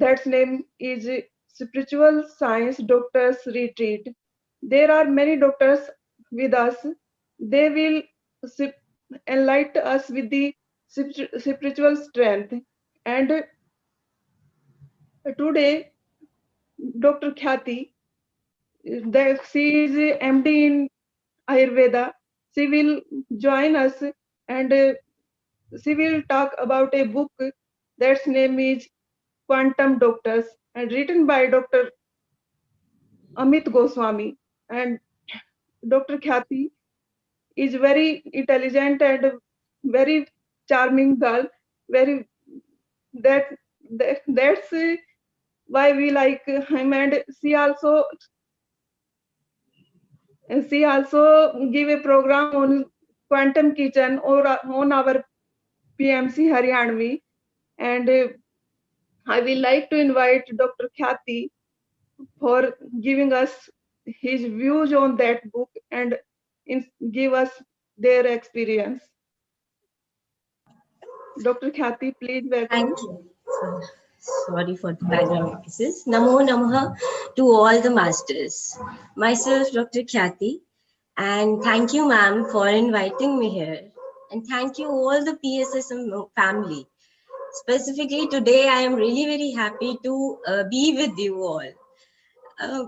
That's name is Spiritual Science Doctors Retreat. There are many doctors with us. They will enlighten us with the spiritual strength. And today, Dr. Khyati, she is MD in Ayurveda. She will join us and she will talk about a book that's name is Quantum Doctors and written by Dr. Amit Goswami. And Dr. Khyati is very intelligent and very charming girl. Very that, that's why we like him. And she also give a program on quantum kitchen or on our PMC Haryanvi. And I will like to invite Dr. Khyati for giving us his views on that book and give us their experience. Dr. Khyati, please welcome. Thank you. Sorry for the background noises. Namo Namaha to all the masters. Myself, Dr. Khyati, and thank you, ma'am, for inviting me here. And thank you all the PSSM family. Specifically today, I am really very happy to be with you all.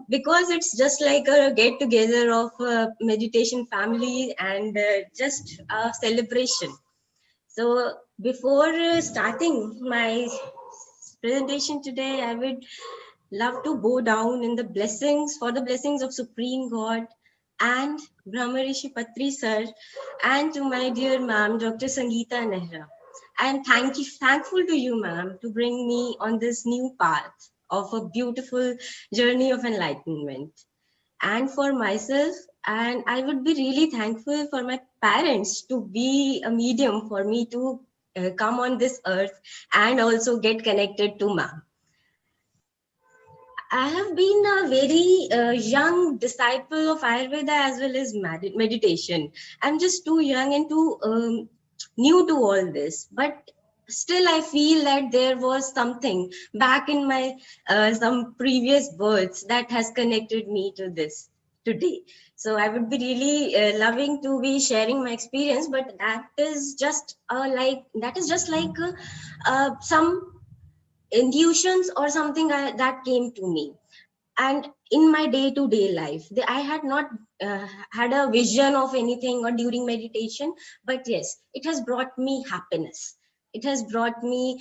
Because it's just like a get together of meditation family and just a celebration. So before starting my presentation today, I would love to bow down in the blessings of Supreme God and Brahma Rishi Patri sir, and to my dear ma'am, Dr. Sangeeta Nehra. I am thankful to you, ma'am, to bring me on this new path of a beautiful journey of enlightenment. And for myself, and I would be really thankful for my parents to be a medium for me to come on this earth and also get connected to ma'am. I have been a very young disciple of Ayurveda as well as meditation. I'm just too young and too new to all this, but still I feel that there was something back in my some previous births that has connected me to this today. So I would be really loving to be sharing my experience, but that is just like some intuitions or something that came to me. And in my day-to-day life, I had not had a vision of anything or during meditation, but yes, it has brought me happiness. It has brought me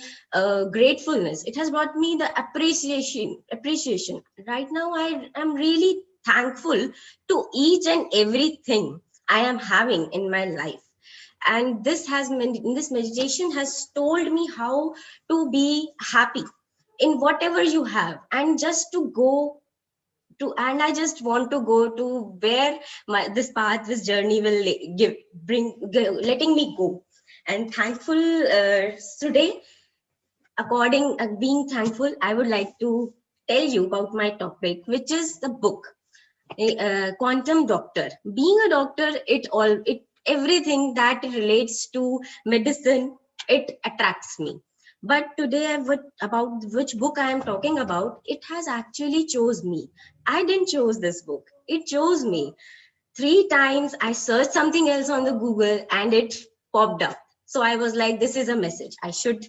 gratefulness. It has brought me the appreciation. Right now, I am really thankful to each and everything I am having in my life. And this meditation has told me how to be happy in whatever you have, and just to go to, and I just want to go to where this journey will letting me go. And thankful today, being thankful, I would like to tell you about my topic, which is the book Quantum Doctor. Being a doctor, it everything that relates to medicine, it attracts me. But today, about which book I am talking about, it has actually chose me. I didn't choose this book. It chose me. 3 times I searched something else on the Google and it popped up. So I was like, this is a message. I should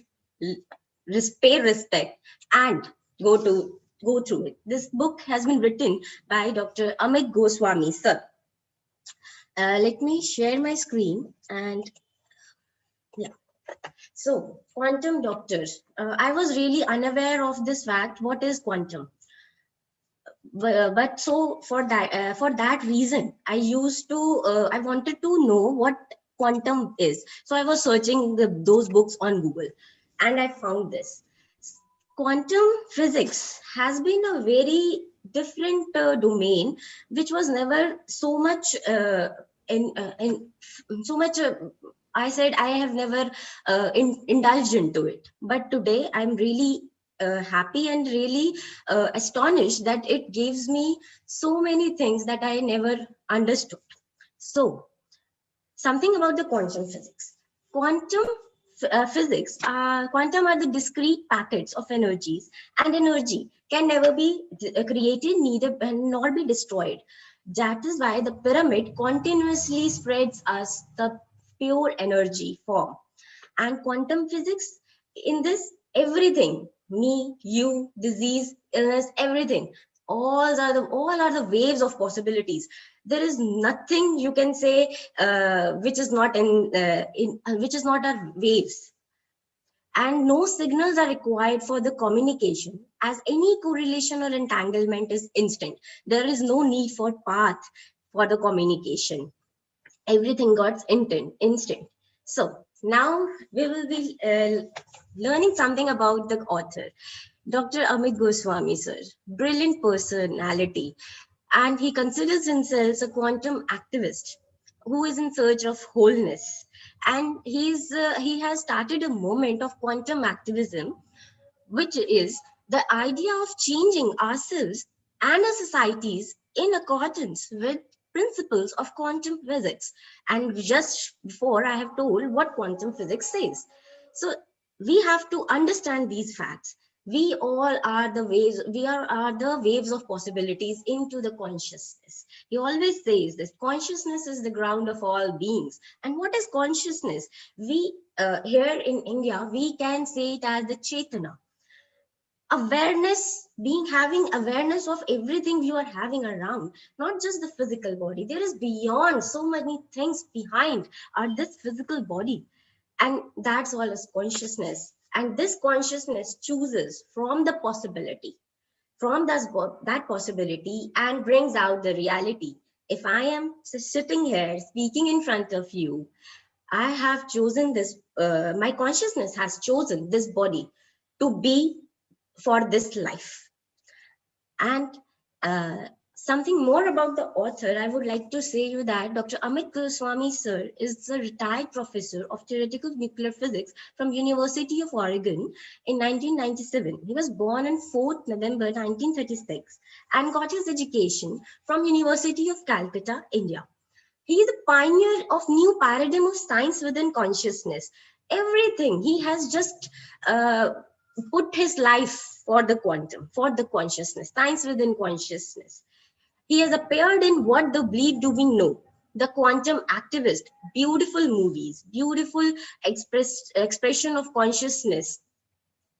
pay respect and go through it. This book has been written by Dr. Amit Goswami, sir. Let me share my screen and yeah. So, Quantum Doctors. I was really unaware of this fact. What is quantum? But so for that reason, I wanted to know what quantum is. So I was searching those books on Google, and I found this. Quantum physics has been a very different domain, which was never so much in so much. I said I have never indulged into it, but today I'm really happy and really astonished that it gives me so many things that I never understood. So, something about the quantum physics. Quantum physics, quantum are the discrete packets of energies, and energy can never be created, neither nor be destroyed. That is why the pyramid continuously spreads us the pure energy form. And quantum physics, in this, everything, me, you, disease, illness, everything, all are the waves of possibilities. There is nothing you can say which is not which is not our waves. And no signals are required for the communication, as any correlation or entanglement is instant. There is no need for path for the communication. Everything got instant. So now we will be learning something about the author, Dr. Amit Goswami, sir. Brilliant personality, and he considers himself a quantum activist who is in search of wholeness. And he has started a movement of quantum activism, which is the idea of changing ourselves and our societies in accordance with principles of quantum physics. And just before, I have told what quantum physics says. So we have to understand these facts. We all are the waves, are the waves of possibilities into the consciousness. He always says this: consciousness is the ground of all beings. And what is consciousness? We here in India, we can say it as the Chetana, awareness, being having awareness of everything you are having around, not just the physical body. There is beyond so many things behind this physical body, and that's all is consciousness. And this consciousness chooses from the possibility, from that possibility, and brings out the reality. If I am sitting here speaking in front of you, I have chosen this, my consciousness has chosen this body to be for this life. And something more about the author, I would like to say you that Dr. Amit Goswami, sir, is a retired professor of theoretical nuclear physics from University of Oregon in 1997. He was born on 4th November 1936 and got his education from University of Calcutta, India. He is a pioneer of new paradigm of science within consciousness. Everything he has just put his life for the quantum, for the consciousness, science within consciousness. He has appeared in What the Bleed Do We Know, The Quantum Activist, beautiful movies, beautiful expression of consciousness.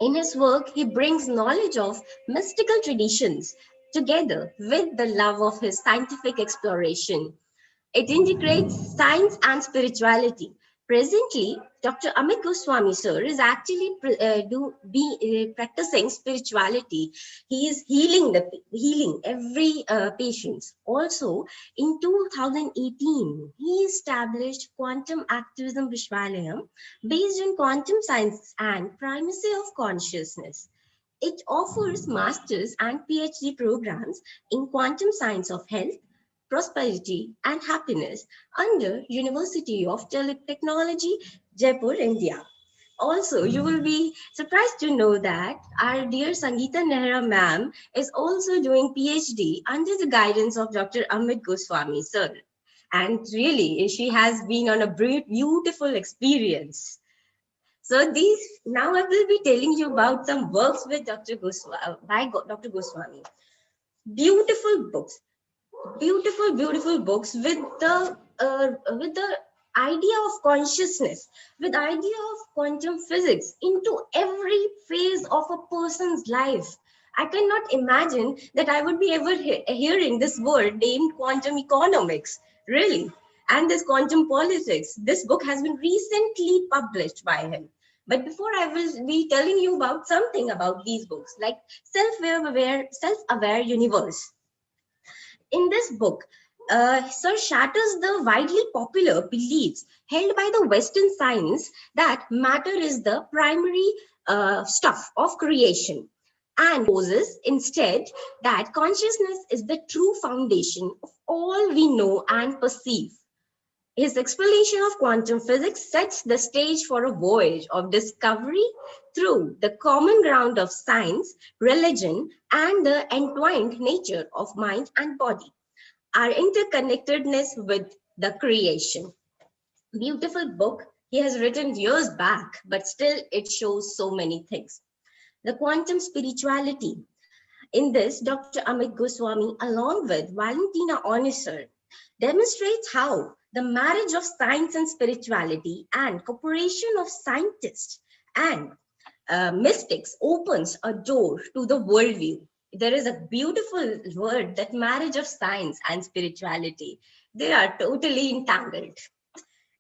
In his work, he brings knowledge of mystical traditions together with the love of his scientific exploration. It integrates science and spirituality. Presently, Dr. Amit Goswami, sir, is actually practicing spirituality. He is healing every patient. Also, in 2018, he established Quantum Activism Vishwalayam based on quantum science and primacy of consciousness. It offers master's and PhD programs in quantum science of health, prosperity and happiness under University of Technology, Jaipur, India. Also, you will be surprised to know that our dear Sangeeta Nehra ma'am is also doing PhD under the guidance of Dr. Amit Goswami, sir. And really, she has been on a beautiful experience. So now I will be telling you about some works with Dr. Dr. Goswami. Beautiful books, beautiful books with the idea of consciousness, with idea of quantum physics into every phase of a person's life. I cannot imagine that I would be ever hearing this word named quantum economics, really, and this quantum politics. This book has been recently published by him. But before, I will be telling you about something about these books, like Self-Aware Universe. In this book, Sir shatters the widely popular beliefs held by the Western science that matter is the primary stuff of creation, and poses instead that consciousness is the true foundation of all we know and perceive. His explanation of quantum physics sets the stage for a voyage of discovery through the common ground of science, religion, and the entwined nature of mind and body, our interconnectedness with the creation. Beautiful book, He has written years back, but still it shows so many things. The quantum spirituality. In this, Dr. Amit Goswami, along with Valentina Onisser, demonstrates how the marriage of science and spirituality and cooperation of scientists and mystics opens a door to the worldview. There is a beautiful word, that marriage of science and spirituality. They are totally entangled.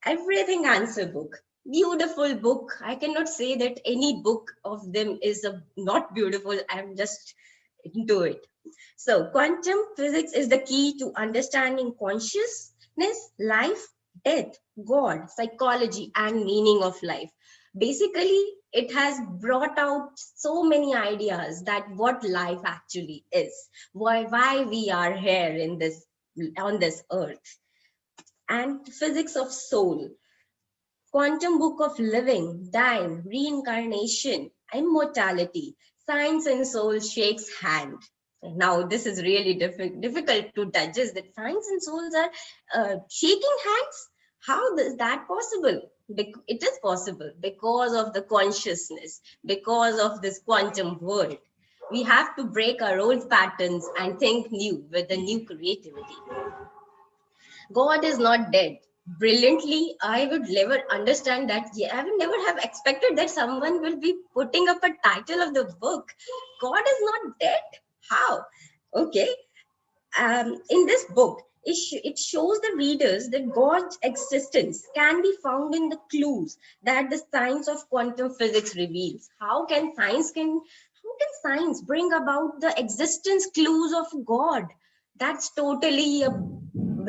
Everything answer book. Beautiful book. I cannot say that any book of them is not beautiful. I'm just into it. So quantum physics is the key to understanding consciousness, life, death, God, psychology, and meaning of life. Basically, it has brought out so many ideas that what life actually is, why we are here in this on this earth, and physics of soul, quantum book of living, dying, reincarnation, immortality, science and soul shakes hand. Now, this is really difficult to digest, that science and souls are shaking hands. How is that possible? It is possible because of the consciousness, because of this quantum world. We have to break our old patterns and think new with the new creativity. God is not dead. Brilliantly, I would never understand that. I would never have expected that someone will be putting up a title of the book. God is not dead. How? Okay. In this book, it shows the readers that God's existence can be found in the clues that the science of quantum physics reveals. How can science bring about the existence clues of God? That's totally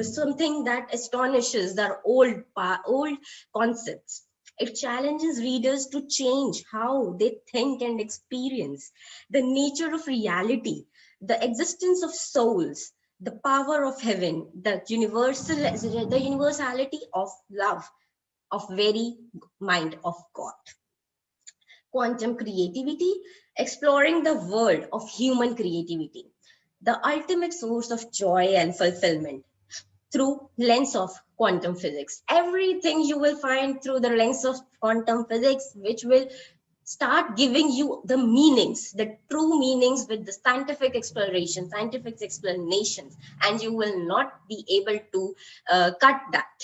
something that astonishes their old concepts. It challenges readers to change how they think and experience the nature of reality, the existence of souls, the power of heaven, the universality of love, of very mind of God. Quantum creativity, exploring the world of human creativity, the ultimate source of joy and fulfillment through lens of quantum physics. Everything you will find through the lens of quantum physics, which will start giving you the meanings, the true meanings with the scientific exploration, scientific explanations, and you will not be able to cut that.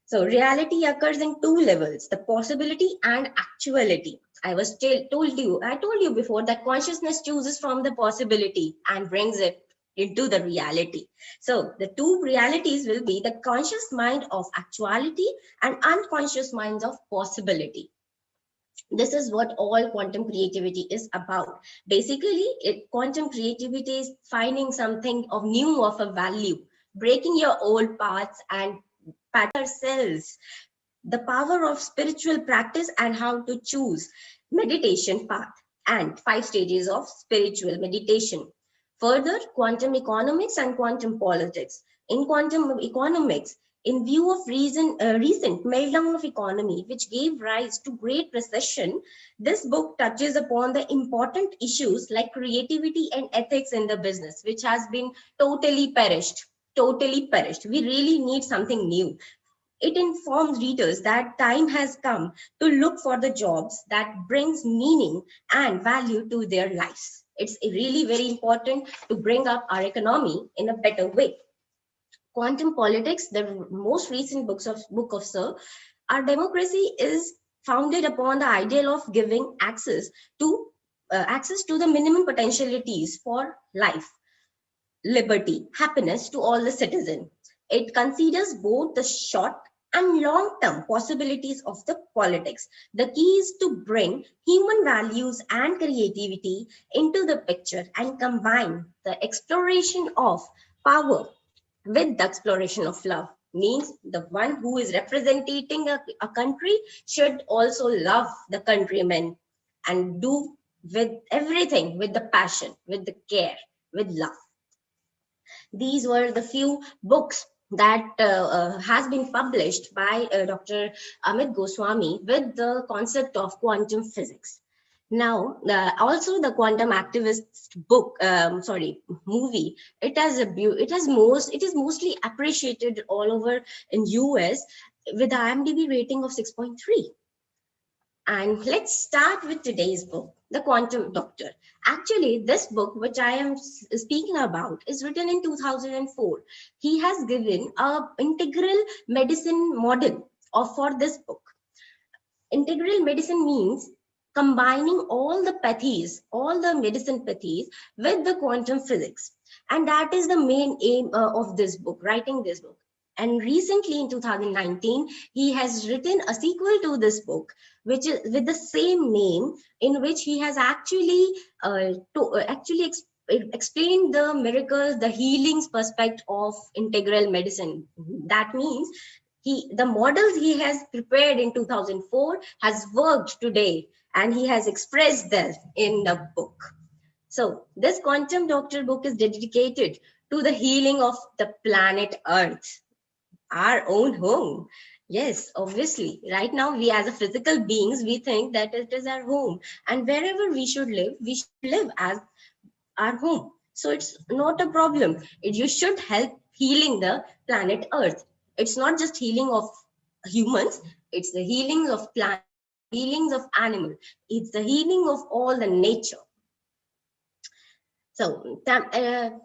So reality occurs in two levels, the possibility and actuality. I told you before that consciousness chooses from the possibility and brings it into the reality. So the two realities will be the conscious mind of actuality and unconscious minds of possibility. This is what all quantum creativity is about. Basically, quantum creativity is finding something of new, of a value, breaking your old paths and pattern ourselves, the power of spiritual practice and how to choose meditation path and 5 stages of spiritual meditation. Further, quantum economics and quantum politics. In quantum economics, in view of recent meltdown of economy, which gave rise to Great Recession, this book touches upon the important issues like creativity and ethics in the business, which has been totally perished. Totally perished. We really need something new. It informs readers that time has come to look for the jobs that brings meaning and value to their lives. It's really very important to bring up our economy in a better way. Quantum politics, the most recent book of Sir, our democracy is founded upon the ideal of giving access to the minimum potentialities for life, liberty, happiness to all the citizens. It considers both the short and long-term possibilities of the politics. The key is to bring human values and creativity into the picture and combine the exploration of power with the exploration of love. Means the one who is representing a country should also love the countrymen and do with everything with the passion, with the care, with love. These were the few books that has been published by Dr. Amit Goswami with the concept of quantum physics. Now, also the quantum activist movie. It is mostly appreciated all over in US. with an IMDb rating of 6.3. And let's start with today's book, The Quantum Doctor. Actually, this book, which I am speaking about, is written in 2004. He has given a integral medicine model for this book. Integral medicine means combining all the pathies, all the medicine pathies with the quantum physics. And that is the main aim of this book, writing this book. And recently in 2019, he has written a sequel to this book, which is with the same name, in which he has actually explained the miracles, the healings perspective of integral medicine. That means the models he has prepared in 2004 has worked today, and he has expressed them in the book. So this Quantum Doctor book is dedicated to the healing of the planet Earth, our own home. Yes, obviously. Right now, we as a physical beings, we think that it is our home. And wherever we should live as our home. So it's not a problem. You should help healing the planet Earth. It's not just healing of humans, it's the healing of plants, healings of animals. It's the healing of all the nature. So,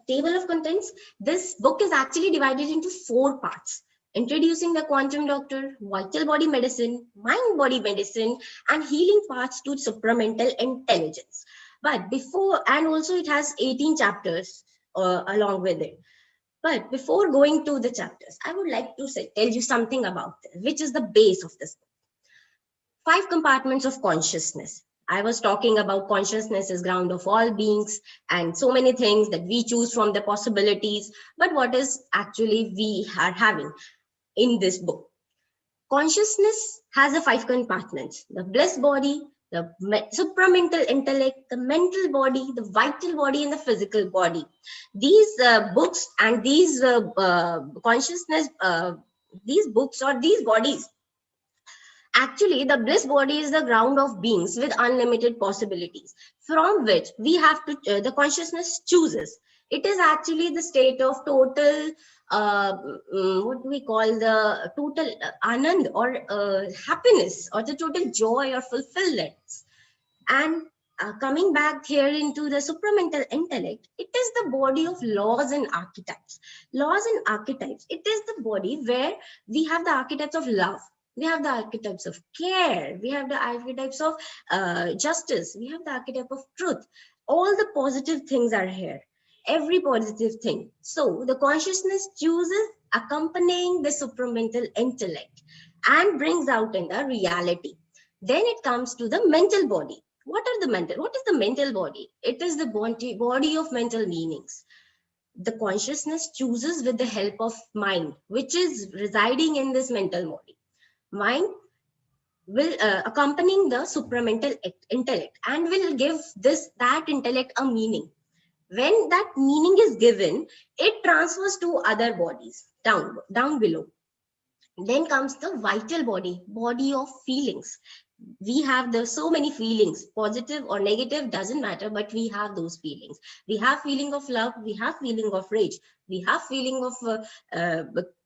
table of contents. This book is actually divided into 4 parts. Introducing the Quantum Doctor, Vital Body Medicine, Mind Body Medicine, and healing parts to supramental intelligence. But before, and also it has 18 chapters along with it. But before going to the chapters, I would like to tell you something about this, which is the base of this book. 5 compartments of consciousness. I was talking about consciousness is ground of all beings and so many things that we choose from the possibilities. But what is actually we are having in this book? Consciousness has a 5 compartments: the bliss body, the supramental intellect, the mental body, the vital body, and the physical body. These books and these consciousness, these books or these bodies, actually the bliss body is the ground of beings with unlimited possibilities, from which we have to the consciousness chooses. It is actually the state of total what do we call the total anand or happiness, or the total joy or fulfillment. And coming back here into the supramental intellect, it is the body of laws and archetypes. Laws and archetypes, it is the body where we have the archetypes of love, we have the archetypes of care, we have the archetypes of justice, we have the archetype of truth. All the positive things are here, every positive thing. So the consciousness chooses accompanying the supramental intellect and brings out in the reality. Then it comes to the mental body. What is the mental body? It is the body of mental meanings. The consciousness chooses with the help of mind, which is residing in this mental body. Mind will accompanying the supramental intellect and will give that intellect a meaning. When that meaning is given, it transfers to other bodies down below. Then comes the vital body of feelings. We have so many feelings, positive or negative, doesn't matter, but we have those feelings. We have feeling of love, we have feeling of rage, we have feeling of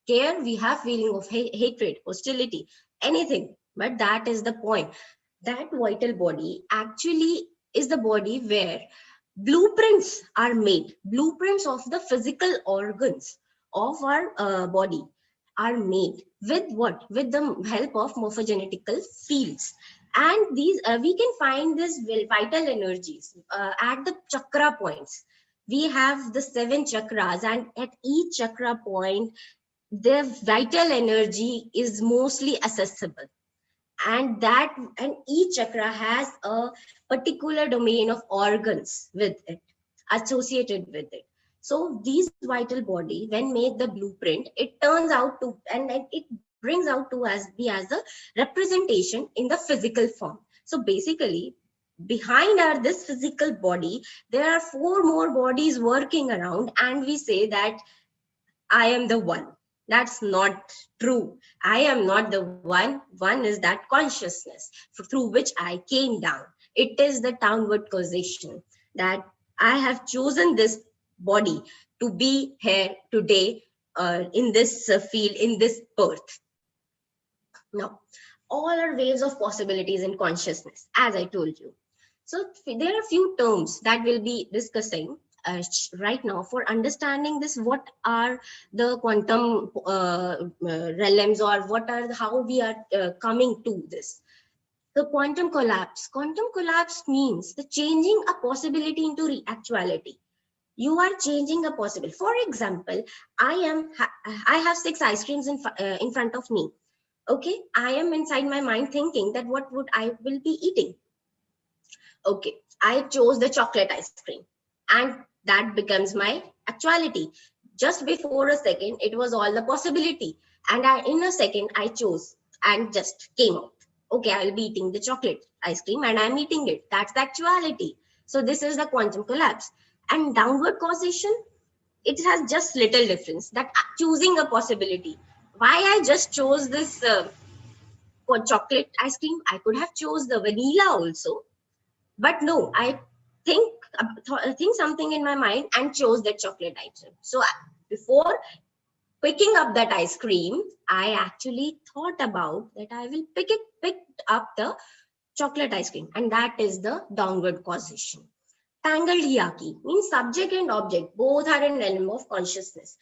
care, we have feeling of hatred, hostility, anything. But that is the point. That vital body actually is the body where blueprints are made. Blueprints of the physical organs of our body are made with what? With the help of morphogenetical fields. And these we can find these vital energies at the chakra points. We have the 7 chakras, and at each chakra point, the vital energy is mostly accessible. And each chakra has a particular domain of organs with it, associated with it. So these vital body, when made the blueprint, it turns out to, and it brings out to us be as a representation in the physical form. So basically, behind this physical body, there are 4 more bodies working around, and we say that I am the one. That's not true. I am not the one. One is that consciousness through which I came down. It is the downward causation that I have chosen this body to be here today in this field, in this birth. Now, all are waves of possibilities in consciousness, as I told you. So there are a few terms that we'll be discussing right now for understanding this. What are the quantum realms, or what are how we are coming to this? The quantum collapse. Quantum collapse means the changing a possibility into actuality. You are changing a possible. For example, I have 6 ice creams in front of me. Okay, I am inside my mind thinking that what would I will be eating. Okay, I chose the chocolate ice cream, and that becomes my actuality. Just before a second, it was all the possibility, and in a second I chose and just came out. Okay, I will be eating the chocolate ice cream, and I'm eating it. That's the actuality. So this is the quantum collapse. And downward causation, it has just little difference, that choosing a possibility. Why I just chose this for chocolate ice cream, I could have chose the vanilla also, but no, I think think something in my mind and chose that chocolate item. So before picking up that ice cream, I actually thought about that I will pick up the chocolate ice cream, and that is the downward causation. Tangled hierarchy means subject and object both are an element of consciousness.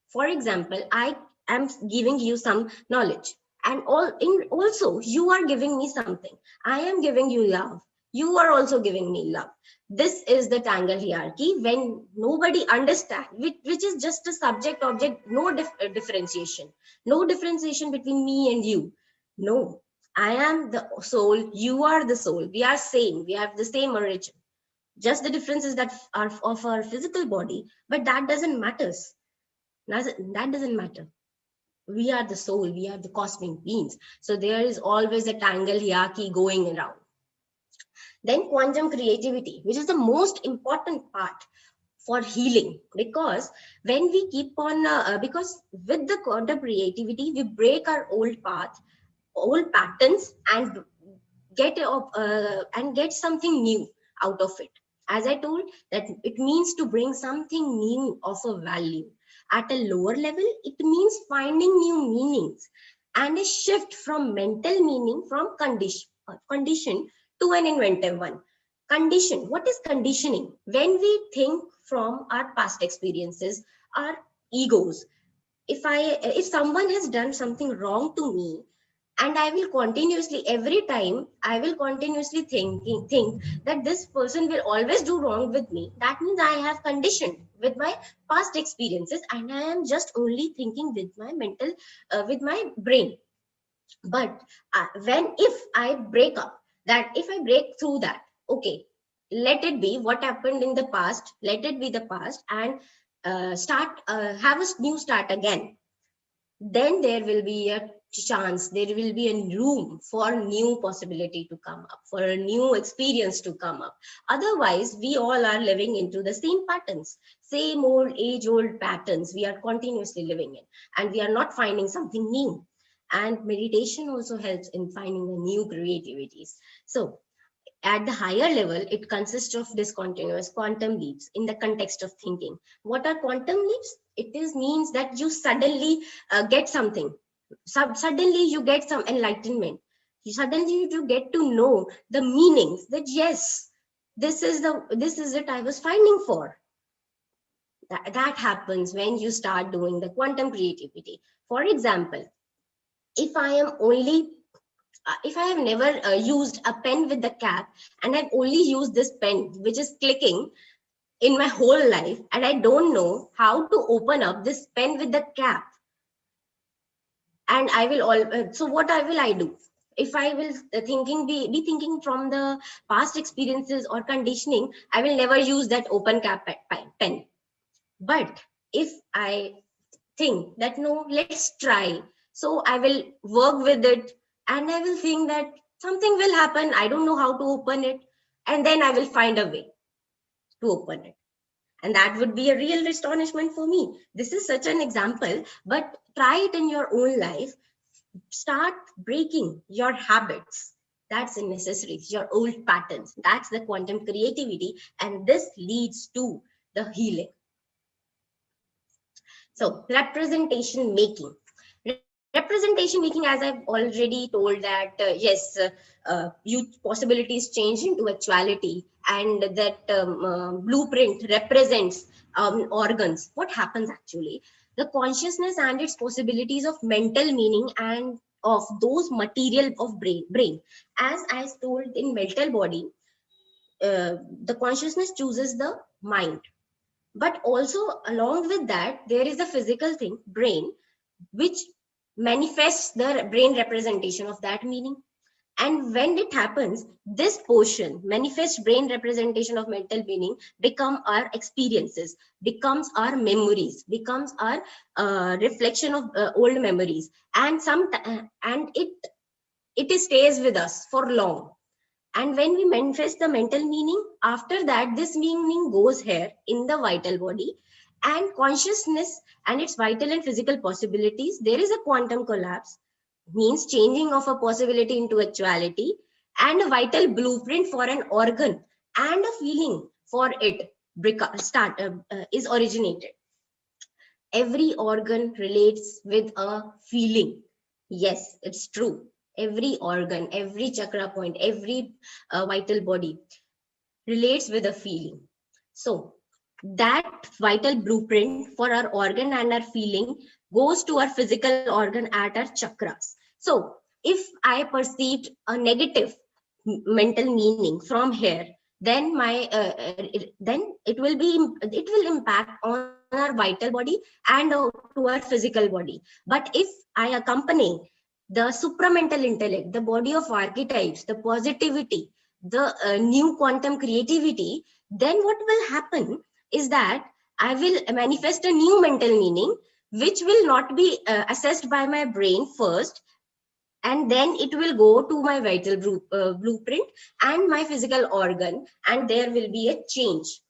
For example, I am giving you some knowledge, and also you are giving me something. I am giving you love. You are also giving me love. This is the tangle hierarchy when nobody understands, which is just a subject object, no differentiation, no differentiation between me and you. No, I am the soul, you are the soul. We are same. We have the same origin. Just the difference is that are of our physical body, but that doesn't matters. That doesn't matter. We are the soul, we are the cosmic beings. So there is always a tangle hierarchy going around. Then quantum creativity, which is the most important part for healing, because when we keep on, because with the quantum creativity, we break our old path, old patterns, and get something new out of it. As I told, that it means to bring something new of a value. At a lower level, it means finding new meanings and a shift from mental meaning from condition to an inventive one. Condition. What is conditioning? When we think from our past experiences, our egos. If someone has done something wrong to me, and I will continuously, every time I will continuously think that this person will always do wrong with me, that means I have conditioned with my past experiences, and I am just only thinking with my mental, with my brain. But when if I break up that, if I break through that, okay, let it be what happened in the past, let it be the past, and start have a new start again. Then there will be a chance, there will be a room for new possibility to come up, for a new experience to come up. Otherwise, we all are living into the same patterns, same old age old patterns we are continuously living in, and we are not finding something new. And meditation also helps in finding the new creativities. So at the higher level, it consists of discontinuous quantum leaps in the context of thinking. What are quantum leaps? It is means that you suddenly get something. Suddenly you get some enlightenment. Suddenly you get to know the meanings that yes, this is it I was finding for. That happens when you start doing the quantum creativity. For example, if I am only if I have never used a pen with the cap, and I've only used this pen which is clicking in my whole life, and I don't know how to open up this pen with the cap, and I will all so what I do? If I will be thinking from the past experiences or conditioning, I will never use that open cap pen. But if I think that no, let's try, so I will work with it, and I will think that something will happen, I don't know how to open it, and then I will find a way to open it, and that would be a real astonishment for me. This is such an example, but try it in your own life. Start breaking your habits, that's a necessary, your old patterns. That's the quantum creativity, and this leads to the healing. So representation making. Representation making, as I've already told that yes, you possibilities change into actuality, and that blueprint represents organs. What happens actually? The consciousness and its possibilities of mental meaning and of those material of brain. As I told, in mental body, the consciousness chooses the mind, but also along with that there is a physical thing, brain, which manifests the brain representation of that meaning. And when it happens, this portion manifest brain representation of mental meaning become our experiences, becomes our memories, becomes our reflection of old memories, and and it stays with us for long. And when we manifest the mental meaning, after that, this meaning goes here in the vital body, and consciousness and its vital and physical possibilities. There is a quantum collapse, means changing of a possibility into actuality, and a vital blueprint for an organ and a feeling for it is originated. Every organ relates with a feeling. Yes, it's true. Every organ, every chakra point, every vital body relates with a feeling. So that vital blueprint for our organ and our feeling goes to our physical organ at our chakras. So if I perceived a negative mental meaning from here, then then it will impact on our vital body and to our physical body. But if I accompany the supramental intellect, the body of archetypes, the positivity, the new quantum creativity, then what will happen is that I will manifest a new mental meaning, which will not be assessed by my brain first, and then it will go to my vital blueprint and my physical organ, and there will be a change.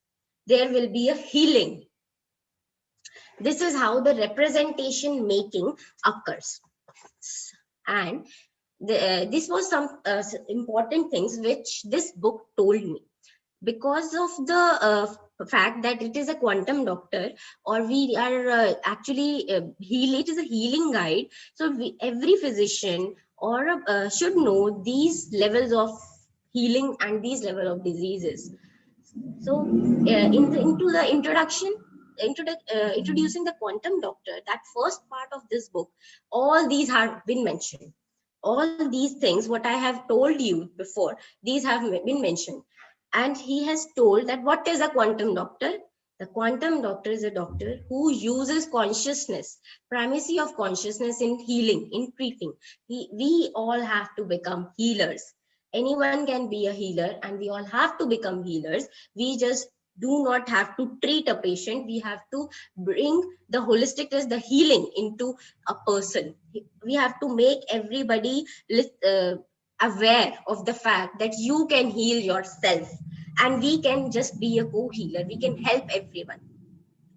There will be a healing. This is how the representation making occurs. And this was some important things which this book told me. Because of the fact that it is a quantum doctor, or we are actually it is a healing guide. So every physician or should know these levels of healing and these level of diseases. So into the introduction, introducing the quantum doctor, that first part of this book, all these have been mentioned. All these things what I have told you before, these have been mentioned. And he has told that what is a quantum doctor. The quantum doctor is a doctor who uses consciousness, primacy of consciousness, in healing, in treating. We all have to become healers. Anyone can be a healer, and we all have to become healers. We just do not have to treat a patient. We have to bring the holisticness, the healing into a person. We have to make everybody aware of the fact that you can heal yourself, and we can just be a co-healer. We can help everyone.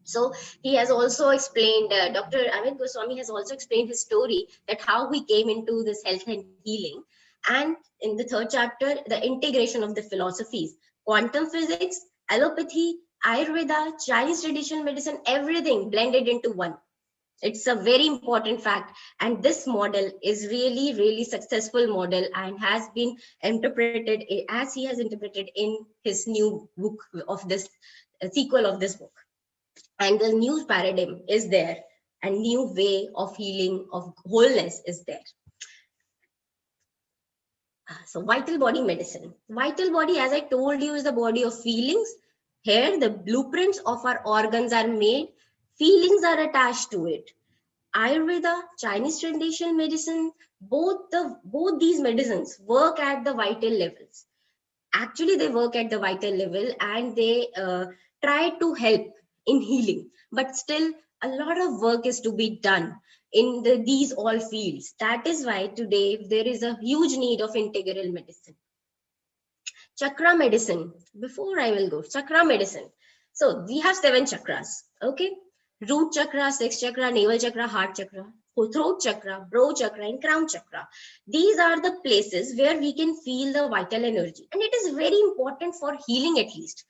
So he has also explained, Dr. Amit Goswami has also explained his story, that how he came into this health and healing. And in the third chapter, the integration of the philosophies, quantum physics, allopathy, Ayurveda, Chinese traditional medicine, everything blended into one. It's a very important fact, and this model is really, really successful model, and has been interpreted as he has interpreted in his new book of this sequel of this book. And the new paradigm is there, and new way of healing, of wholeness is there. So vital body medicine. Vital body, as I told you, is the body of feelings. Here the blueprints of our organs are made, feelings are attached to it. Ayurveda, Chinese traditional medicine, both these medicines work at the vital levels. Actually they work at the vital level, and they try to help in healing, but still a lot of work is to be done in these all fields. That is why today there is a huge need of integral medicine. Chakra medicine. Before I will go, chakra medicine. So we have 7 chakras. Okay, root chakra, sixth chakra, navel chakra, heart chakra, throat chakra, brow chakra, and crown chakra. These are the places where we can feel the vital energy, and it is very important for healing. At least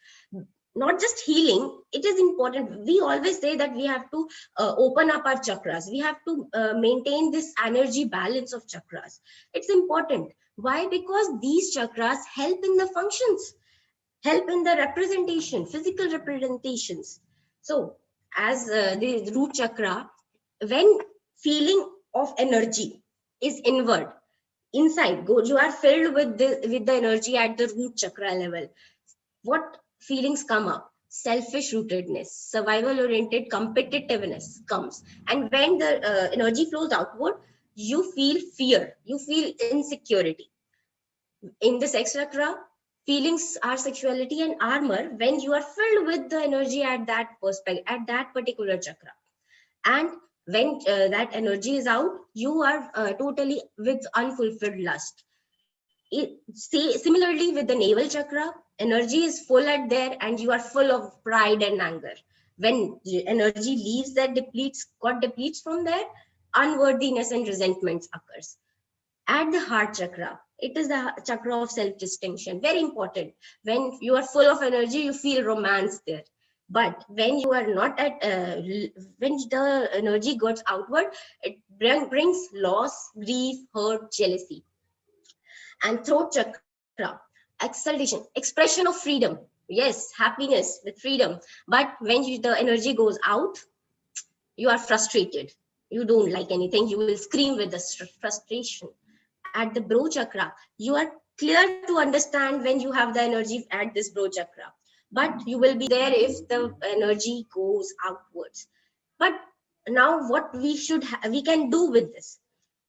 not just healing, it is important. We always say that we have to open up our chakras. We have to maintain this energy balance of chakras. It's important. Why? Because these chakras help in the functions, help in the representation, physical representations. So as the root chakra, when feeling of energy is inward, inside, go, you are filled with the energy at the root chakra level. What feelings come up? Selfish rootedness, survival oriented competitiveness comes. And when the energy flows outward, you feel fear, you feel insecurity. In the sex chakra, feelings are sexuality and armor when you are filled with the energy at that perspective, at that particular chakra. And when that energy is out, you are totally with unfulfilled lust. Similarly with the navel chakra, energy is full at there and you are full of pride and anger. When the energy leaves, that depletes from there, unworthiness and resentments occurs. At the heart chakra, it is the chakra of self distinction, very important. When you are full of energy, you feel romance there. But when you are not at when the energy goes outward, it brings loss, grief, hurt, jealousy. And throat chakra, exaltation, expression of freedom. Yes, happiness with freedom. But when the energy goes out, you are frustrated, you don't like anything, you will scream with the frustration. At the bro chakra, you are clear to understand when you have the energy at this bro chakra, but you will be there if the energy goes outwards. But now what we can do with this,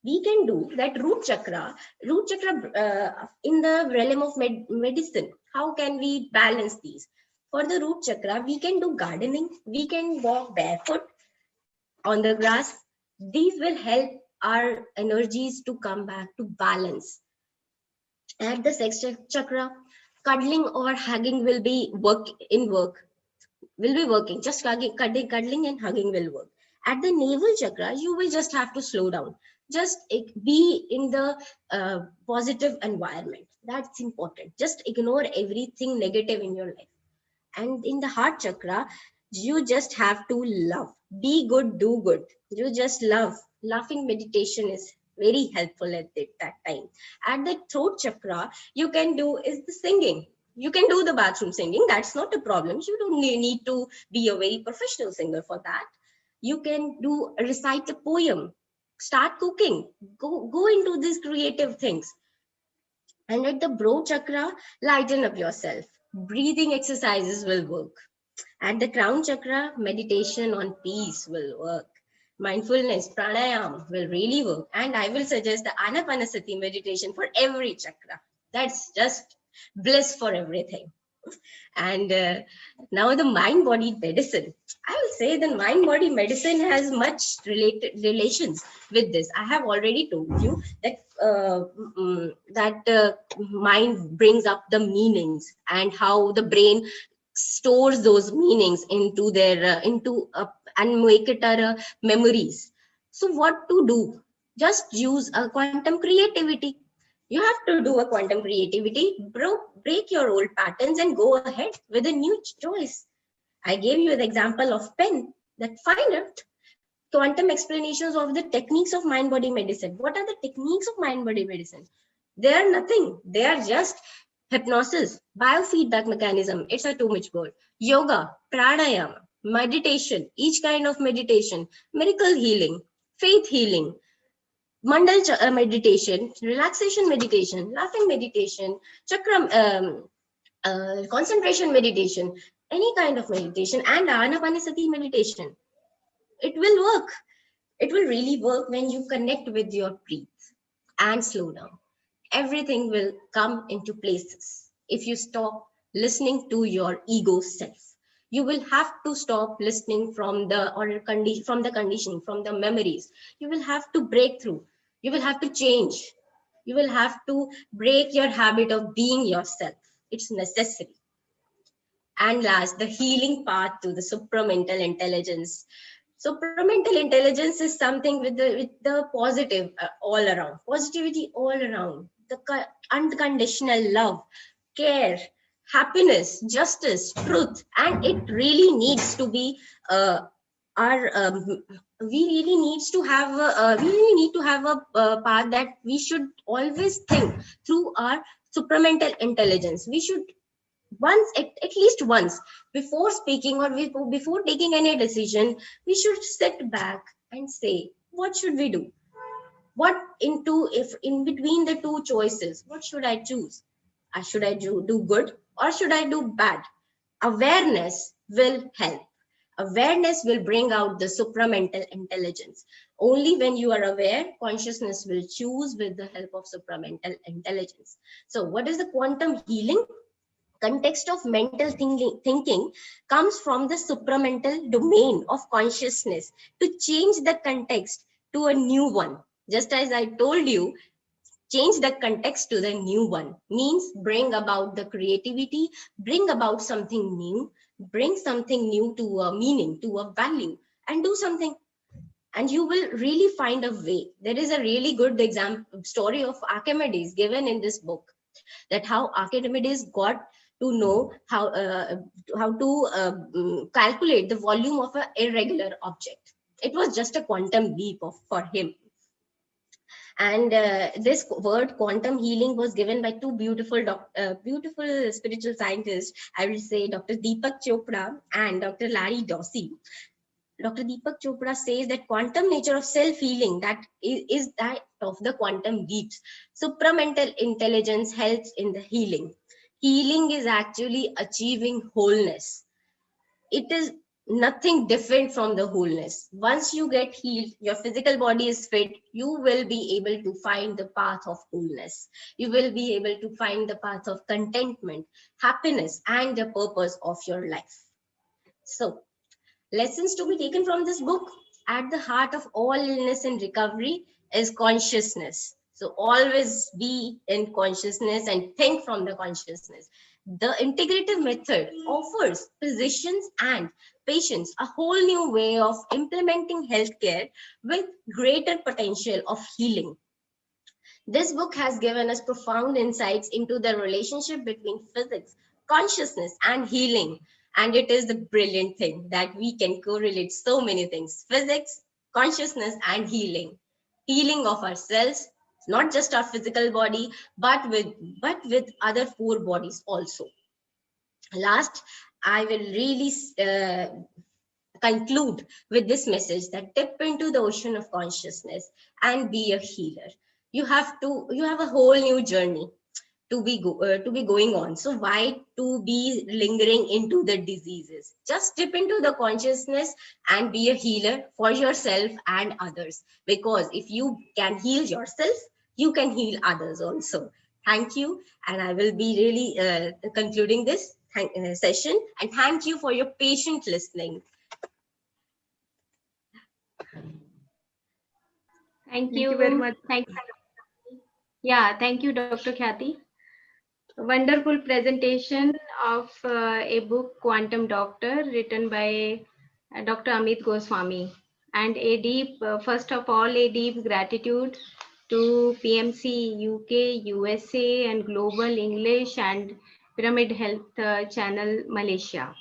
we can do that root chakra in the realm of medicine. How can we balance these? For the root chakra, we can do gardening, we can walk barefoot on the grass. These will help our energies to come back to balance. At the sex chakra, cuddling or hugging will be will be working. Just cuddling and hugging will work. At the navel chakra, you will just have to slow down. Just be in the positive environment. That's important. Just ignore everything negative in your life. And in the heart chakra, you just have to love. Be good, do good. You just love. Laughing meditation is very helpful at that time. At the throat chakra, you can do is the singing. You can do the bathroom singing. That's not a problem. You don't need to be a very professional singer for that. You can do recite a poem. Start cooking. Go into these creative things. And at the bro chakra, lighten up yourself. Breathing exercises will work. At the crown chakra, meditation on peace will work. Mindfulness, pranayam will really work. And I will suggest the anapanasati meditation for every chakra. That's just bliss for everything. And now the mind body medicine. I will say the mind body medicine has much relations with this. I have already told you that mind brings up the meanings and how the brain stores those meanings into their and make it our memories. So what to do? Just use a quantum creativity. You have to do a quantum creativity, break your old patterns and go ahead with a new choice. I gave you the example of pen. That find out quantum explanations of the techniques of mind body medicine. What are the techniques of mind body medicine? They are nothing. They are just hypnosis, biofeedback mechanism. It's a too much word. Yoga, pranayama, meditation, each kind of meditation, miracle healing, faith healing, mandal meditation, relaxation meditation, laughing meditation, chakra concentration meditation, any kind of meditation, and anapanasati meditation. It will work. It will really work when you connect with your breath and slow down. Everything will come into places if you stop listening to your ego self. You will have to stop listening from from the conditioning, from the memories. You will have to break through. You will have to change. You will have to break your habit of being yourself. It's necessary. And last, the healing path to the supramental intelligence. Supramental intelligence is something with the positive all around, positivity all around, the unconditional love, care, happiness, justice, truth, and it really needs to be our we really needs to have we really need to have a path that we should always think through our supramental intelligence. We should once at least once before speaking or before taking any decision, we should sit back and say, what should we do? What into if in between the two choices, what should I choose? Should I do good or should I do bad? Awareness will help. Awareness will bring out the supramental intelligence. Only when you are aware, consciousness will choose with the help of supramental intelligence. So what is the quantum healing? Context of mental thinking comes from the supramental domain of consciousness to change the context to a new one. Just as I told you, change the context to the new one means bring about the creativity, bring about something new, bring something new to a meaning, to a value, and do something. And you will really find a way. There is a really good example story of Archimedes given in this book, that how Archimedes got to know how to calculate the volume of an irregular object. It was just a quantum leap for him. And this word quantum healing was given by two beautiful spiritual scientists. I will say Dr. Deepak Chopra and Dr. Larry Dossey. Dr. Deepak Chopra says that quantum nature of self-healing, that is that of the quantum leaps. Supramental intelligence helps in the healing. Healing is actually achieving wholeness. It is nothing different from the wholeness. Once you get healed, your physical body is fit, you will be able to find the path of wholeness. You will be able to find the path of contentment, happiness, and the purpose of your life. So, lessons to be taken from this book: at the heart of all illness and recovery is consciousness. So always be in consciousness and think from the consciousness. The integrative method offers physicians and patients a whole new way of implementing healthcare with greater potential of healing. This book has given us profound insights into the relationship between physics, consciousness, and healing. And it is the brilliant thing that we can correlate so many things: physics, consciousness, and healing. Healing of ourselves, not just our physical body, but with other four bodies also. Last, I will really conclude with this message that dip into the ocean of consciousness and be a healer. You have a whole new journey to be going on. So why to be lingering into the diseases? Just dip into the consciousness and be a healer for yourself and others. Because if you can heal yourself, you can heal others also. Thank you, and I will be really concluding this session. And thank you for your patient listening. Thank Thank you very much. Thanks. Yeah, thank you, Dr. Khyati. Wonderful presentation of a book, Quantum Doctor, written by Dr. Amit Goswami. And a deep, first of all, a deep gratitude to PMC UK, USA, and Global English and Pyramid Health Channel Malaysia.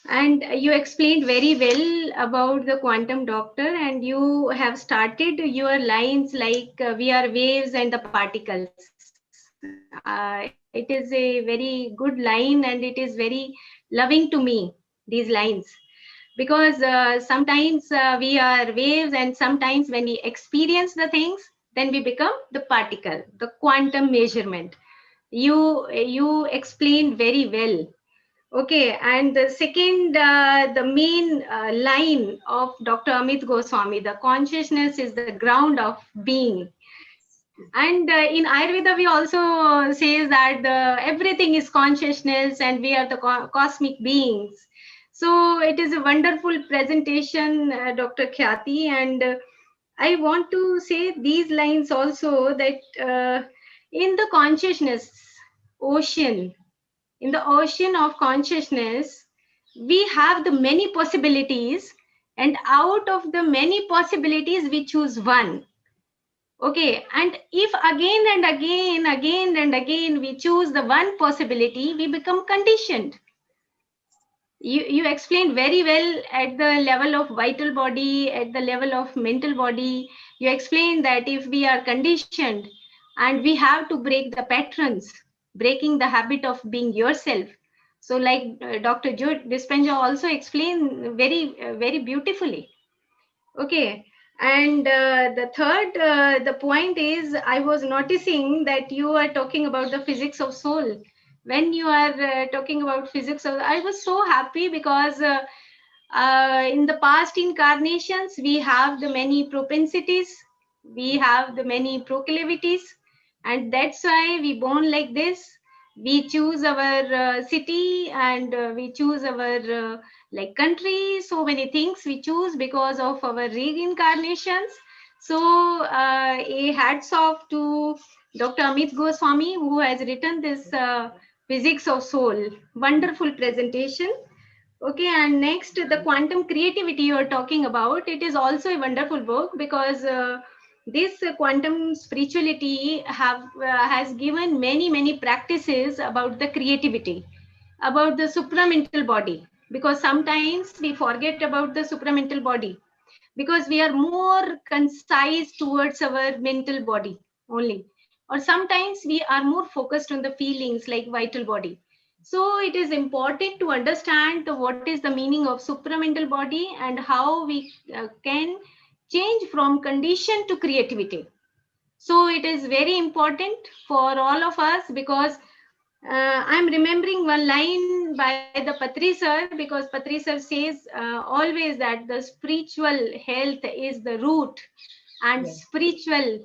And you explained very well about the quantum doctor, and you have started your lines like we are waves and the particles. It is a very good line, and it is very loving to me, these lines, because sometimes we are waves, and sometimes when we experience the things, then we become the particle, the quantum measurement. You explained very well. Okay, and the second, the main line of Dr. Amit Goswami, the consciousness is the ground of being. And in Ayurveda, we also says that everything is consciousness and we are the cosmic beings. So it is a wonderful presentation, Dr. Khyati. And I want to say these lines also, that in the consciousness ocean, in the ocean of consciousness, we have the many possibilities, and out of the many possibilities, we choose one. Okay, and if again and again we choose the one possibility, we become conditioned. You explained very well at the level of vital body, at the level of mental body. You explained that if we are conditioned and we have to break the patterns, breaking the habit of being yourself. So like Dr. Joe Dispenza also explained very beautifully. Okay. And the third, the point is, I was noticing that you are talking about the physics of soul. When you are talking about physics of, I was so happy because in the past incarnations, we have the many propensities, we have the many proclivities, and that's why we born like this. We choose our city and we choose our like country, so many things we choose because of our reincarnations. So a hats off to Dr. Amit Goswami, who has written this physics of soul. Wonderful presentation. Okay, and next, the quantum creativity you are talking about, it is also a wonderful book because this quantum spirituality has given many practices about the creativity, about the supramental body, because sometimes we forget about the supramental body because we are more concise towards our mental body only, or sometimes we are more focused on the feelings like vital body. So it is important to understand what is the meaning of supramental body and how we can change from condition to creativity. So it is very important for all of us because I'm remembering one line by the Patri sir, because Patri sir says always that the spiritual health is the root, and Yes. spiritual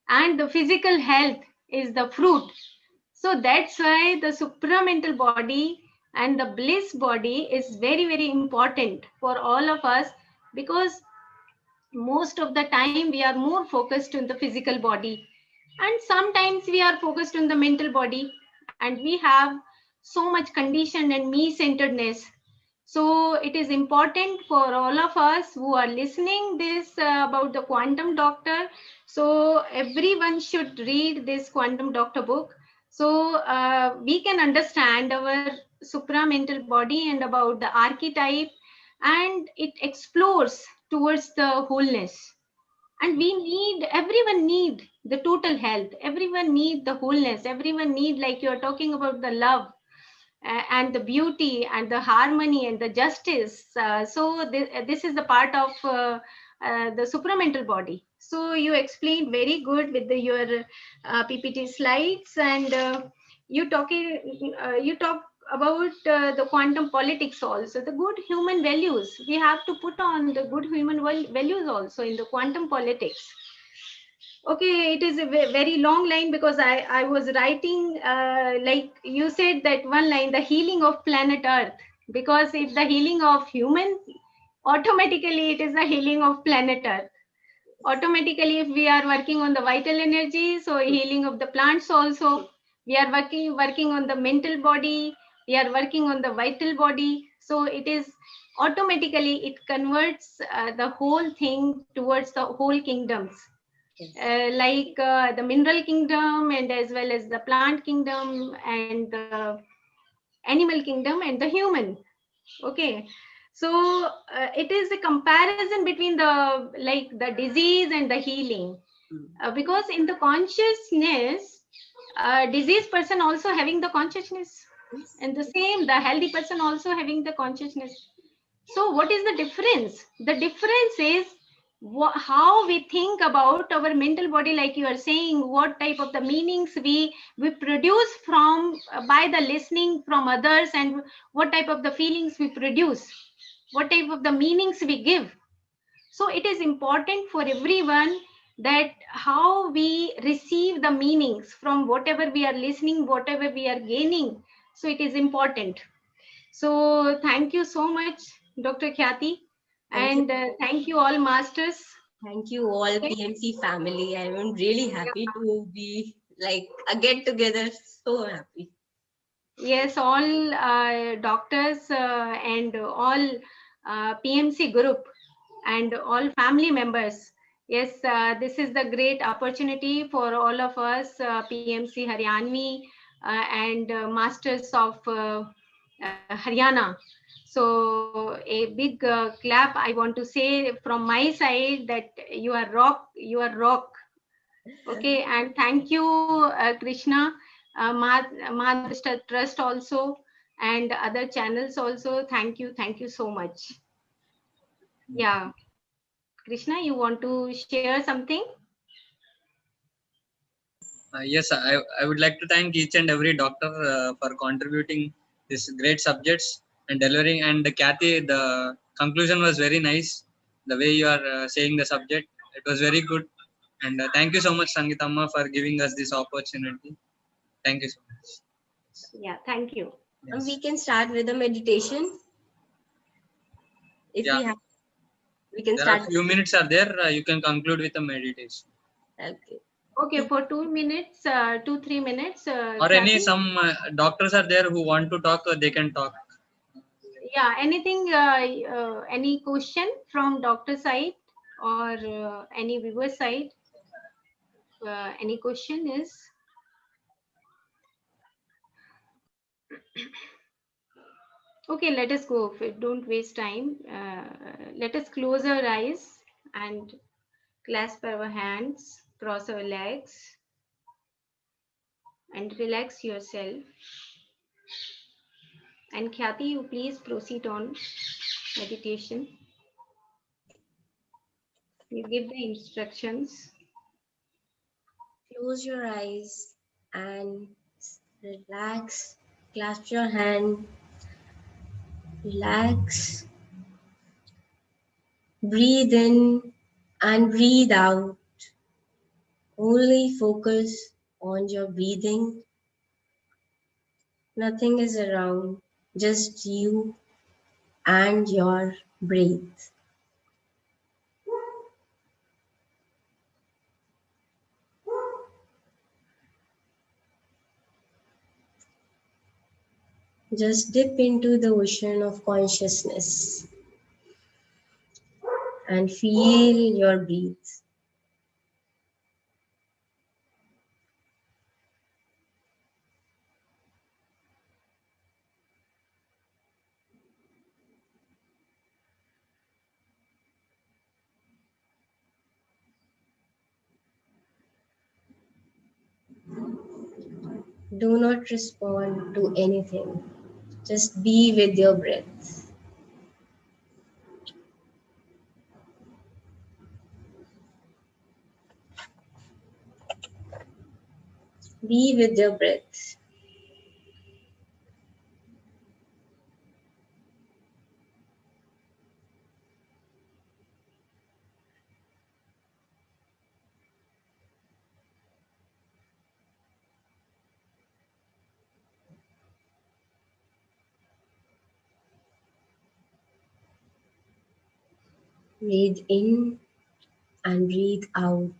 and the physical health is the fruit. So that's why the supramental body and the bliss body is very important for all of us, because most of the time we are more focused on the physical body, and sometimes we are focused on the mental body, and we have so much condition and me centeredness. So it is important for all of us who are listening this about the quantum doctor. So everyone should read this quantum doctor book, so we can understand our supramental body and about the archetype, and it explores towards the wholeness. And we need, everyone need the total health, everyone need the wholeness, everyone need, like you're talking about the love and the beauty and the harmony and the justice. So this is the part of the supramental body. So you explained very good with your PPT slides, and you talk about the quantum politics also, the good human values. We have to put on the good human values also in the quantum politics. Okay, it is a very long line because I was writing, like you said that one line, the healing of planet Earth. Because if the healing of human, automatically it is the healing of planet Earth. Automatically, if we are working on the vital energy, so healing of the plants also. We are working on the mental body. We are working on the vital body. So it is automatically, it converts the whole thing towards the whole kingdoms, Yes. like the mineral kingdom, and as well as the plant kingdom and the animal kingdom and the human. Okay, so it is a comparison between the, like the disease and the healing, because in the consciousness, diseased person also having the consciousness, Yes. and the same, the healthy person also having the consciousness. So what is the difference? The difference is how we think about our mental body, like you are saying, what type of the meanings we produce from by the listening from others, and what type of the feelings we produce, what type of the meanings we give. So it is important for everyone that how we receive the meanings from whatever we are listening, whatever we are gaining. So it is important. So thank you so much, Dr. Khyati, Thank you. and thank you all masters. Thank you all Okay. PMC family. I'm really happy to be like a get together. So happy. Yes, all doctors and all PMC group and all family members. Yes, this is the great opportunity for all of us, PMC Haryanvi and Masters of Haryana. So a big clap I want to say from my side that you are rock, you are rock. Okay, and thank you, Krishna, Trust also, and other channels also. Thank you so much. Yeah, Krishna, you want to share something? Yes, I would like to thank each and every doctor for contributing this great subjects and delivering. And Kathy, the conclusion was very nice. The way you are saying the subject, it was very good. And thank you so much, Sangitamma, for giving us this opportunity. Thank you so much. Yeah, thank you. Yes. We can start with a meditation. If Yeah. we have, we can There start. are few minutes are there. You can conclude with a meditation. Okay. Okay, for 2 minutes, 3 minutes. Or any Kathy? some doctors are there who want to talk, they can talk. Yeah, anything, any question from doctor side or any viewer side? Any question is? Okay, let us go. Don't waste time. Let us close our eyes and clasp our hands, cross our legs, and relax yourself. And Khyati, you please proceed on meditation. You give the instructions. Close your eyes and relax. Clasp your hand. Relax. Breathe in and breathe out. Only focus on your breathing. Nothing is around, just you and your breath. Just dip into the ocean of consciousness and feel your breath. Do not respond to anything. Just be with your breath. Be with your breath. Breathe in and breathe out.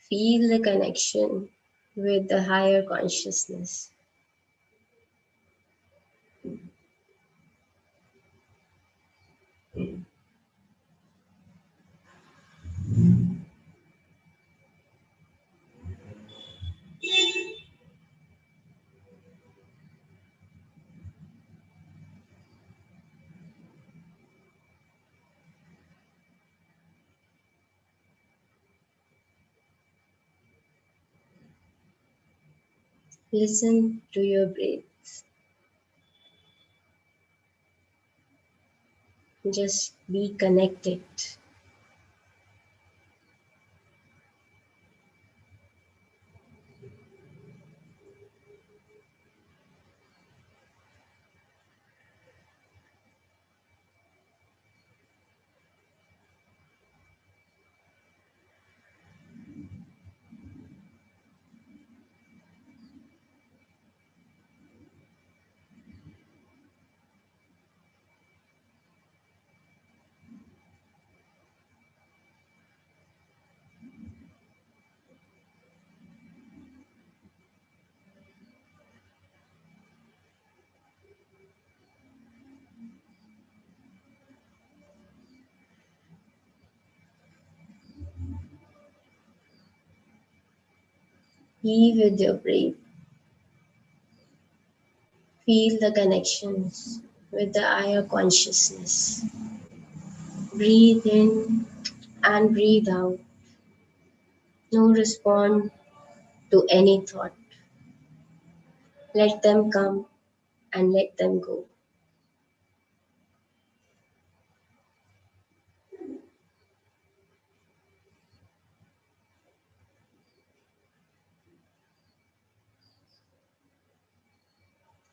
Feel the connection with the higher consciousness. Listen to your breath. Just be connected. Be with your breath. Feel the connections with the higher consciousness. Breathe in and breathe out. No respond to any thought. Let them come and let them go.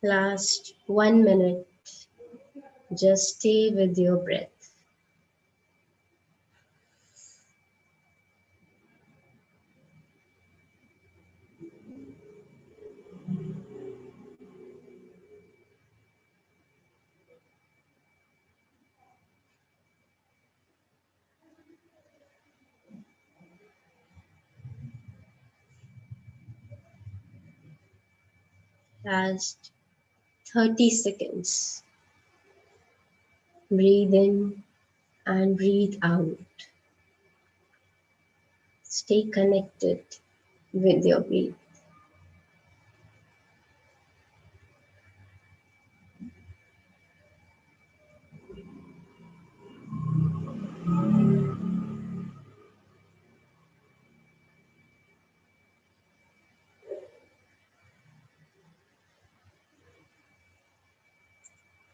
Last 1 minute. Just stay with your breath. Last 30 seconds. Breathe in and breathe out. Stay connected with your breath.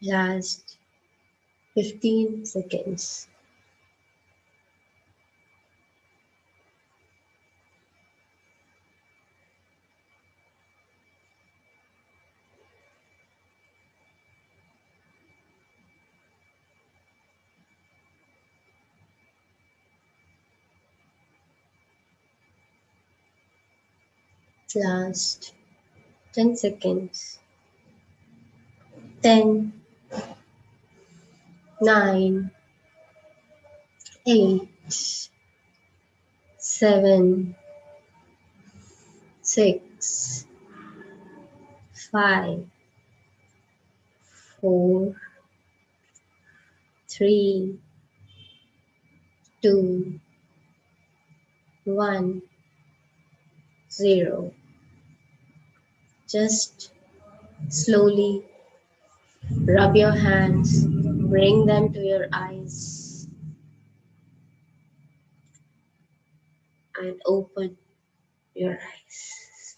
Last 15 seconds. Last 10 seconds. 10, 9, 8, 7, 6, 5, 4, 3, 2, 1, 0. Just slowly rub your hands, bring them to your eyes, and open your eyes.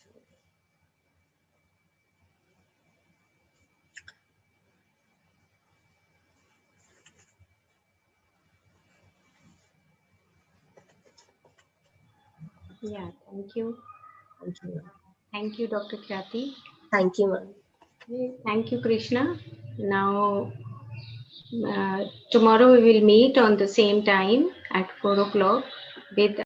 Yeah, thank you. Thank you. Thank you, Dr. Khyati. Thank you, ma'am. Thank you, Krishna. Now, tomorrow we will meet on the same time at 4 o'clock with